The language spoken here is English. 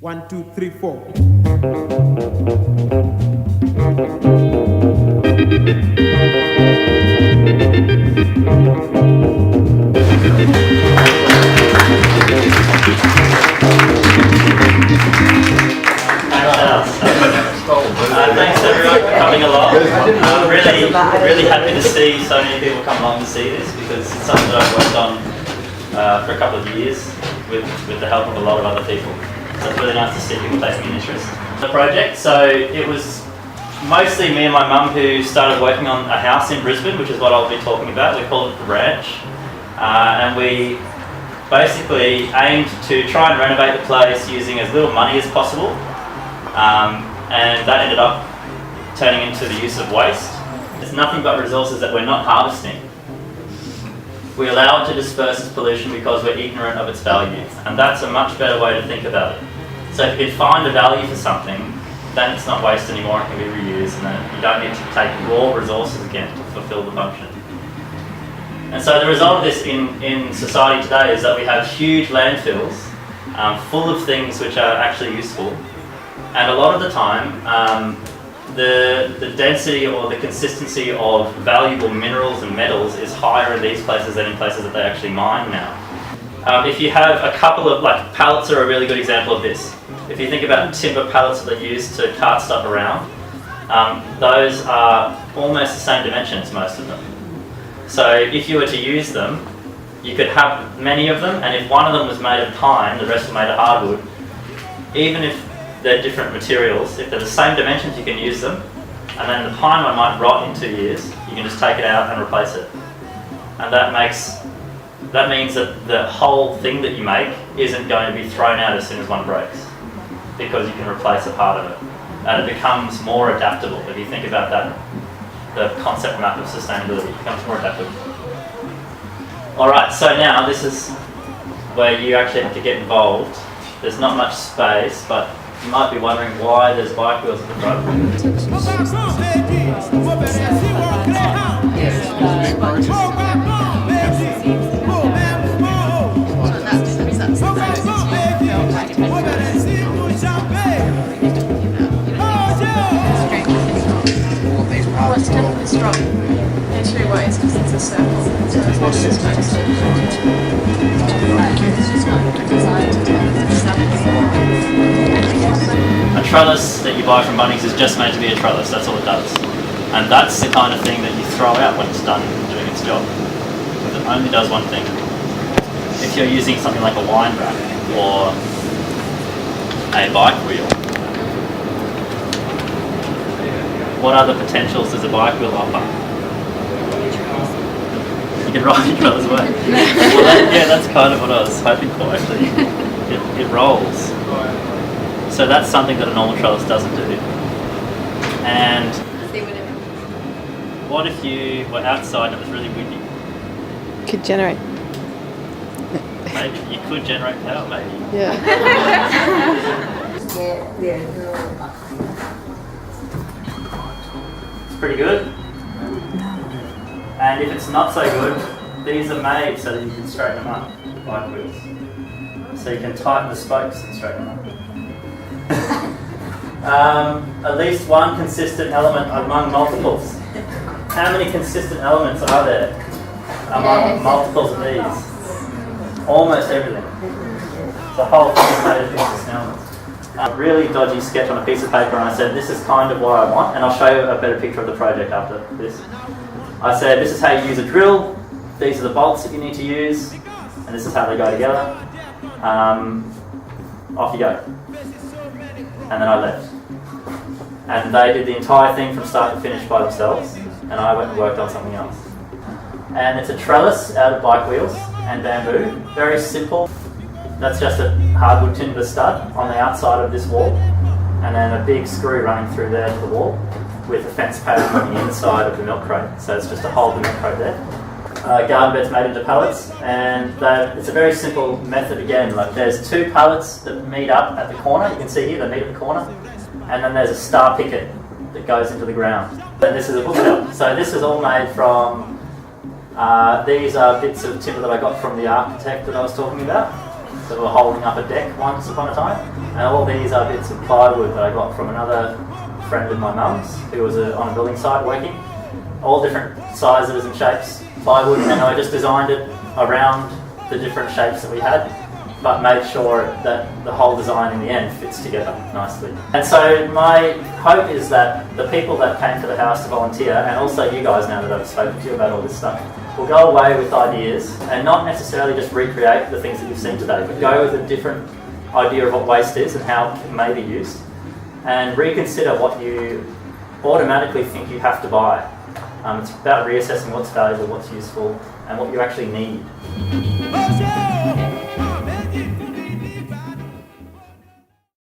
1, 2, 3, 4. Thanks everyone for coming along. I'm really happy to see so many people come along to see this, because it's something that I've worked on for a couple of years with the help of a lot of other people. So it's really nice to see people taking an interest in the project. So it was mostly me and my mum who started working on a house in Brisbane, which is what I'll be talking about. We call it the Ranch, and we basically aimed to try and renovate the place using as little money as possible, and that ended up turning into the use of waste. It's nothing but resources that we're not harvesting. We allow it to disperse as pollution because we're ignorant of its value, and that's a much better way to think about it. So if you can find a value for something, then it's not waste anymore, it can be reused, and then you don't need to take raw resources again to fulfill the function. And so the result of this in society today is that we have huge landfills full of things which are actually useful, and a lot of the time the density or the consistency of valuable minerals and metals is higher in these places than in places that they actually mine now. If you have a couple of, like, pallets are a really good example of this. If you think about timber pallets that they use to cart stuff around, those are almost the same dimensions, most of them. So if you were to use them, you could have many of them, and if one of them was made of pine, the rest were made of hardwood. Even if they're different materials, if they're the same dimensions, you can use them, and then the pine one might rot in 2 years. You can just take it out and replace it, and that means that the whole thing that you make isn't going to be thrown out as soon as one breaks, because you can replace a part of it, and it becomes more adaptable. If you think about that, the concept map of sustainability becomes more adaptable. Alright, so now this is where you actually have to get involved. There's not much space, but you might be wondering why there's bike wheels at the front. Well, it's technically strong in two ways, because it's a circle. So it's A trellis that you buy from Bunnings is just meant to be a trellis, that's all it does. And that's the kind of thing that you throw out when it's done doing its job, because it only does one thing. If you're using something like a wine rack or a bike wheel, what other potentials does a bike wheel offer? You can ride your trellis away. Well, yeah, that's kind of what I was hoping for, actually. It rolls. So that's something that a normal trellis doesn't do. And what if you were outside and it was really windy? Could generate. Maybe. You could generate power, maybe. Yeah. It's pretty good. And if it's not so good, these are made so that you can straighten them up, bike wheels. So you can tighten the spokes and straighten them up. At least one consistent element among multiples. How many consistent elements are there among multiples of these? Almost everything. The whole thing is made of consistent elements. A really dodgy sketch on a piece of paper, and I said, this is kind of what I want, and I'll show you a better picture of the project after this. I said, this is how you use a drill, these are the bolts that you need to use, and this is how they go together. Off you go. And then I left. And they did the entire thing from start to finish by themselves, and I went and worked on something else. And it's a trellis out of bike wheels and bamboo, very simple. That's just a hardwood timber stud on the outside of this wall, and then a big screw running through there to the wall with a fence pattern on the inside of the milk crate. So it's just to hold the milk crate there. Garden beds made into pallets, and it's a very simple method again. Like, there's two pallets that meet up at the corner. You can see here, they meet at the corner. And then there's a star picket that goes into the ground. And this is a bookshelf. So this is all made from, these are bits of timber that I got from the architect that I was talking about, that were holding up a deck once upon a time. And all these are bits of plywood that I got from another friend of my mum's who was on a building site working. All different sizes and shapes, plywood, and I just designed it around the different shapes that we had, but made sure that the whole design in the end fits together nicely. And so my hope is that the people that came to the house to volunteer, and also you guys now that I've spoken to you about all this stuff, will go away with ideas and not necessarily just recreate the things that you've seen today, but go with a different idea of what waste is and how it may be used, and reconsider what you automatically think you have to buy. It's about reassessing what's valuable, what's useful, and what you actually need.